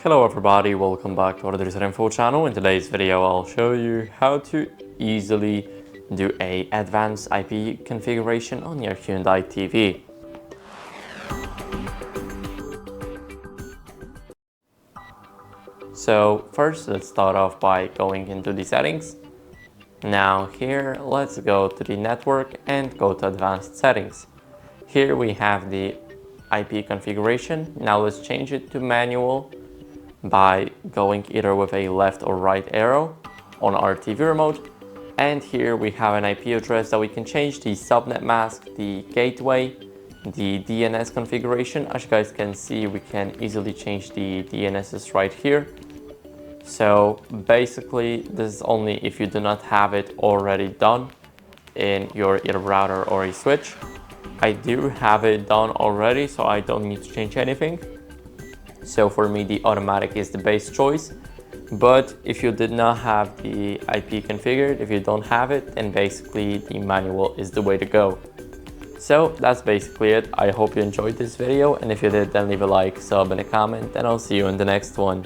Hello everybody, welcome back to HardReset.Info channel. In today's video I'll show you how to easily do a advanced IP configuration on your Hyundai TV. So first let's start off by going into the settings. Now here let's go to the network and go to advanced settings. Here we have the IP configuration. Now let's change it to manual by going either with a left or right arrow on our TV remote. And here we have an IP address that we can change the subnet mask, the gateway, the DNS configuration. As you guys can see, we can easily change the DNSs right here. So basically this is only if you do not have it already done in your either router or a switch. I do have it done already, so I don't need to change anything. So for me, the automatic is the base choice. But if you did not have the IP configured, if you don't have it, then basically the manual is the way to go. So that's basically it. I hope you enjoyed this video, and if you did, then leave a like, sub, and a comment, and I'll see you in the next one.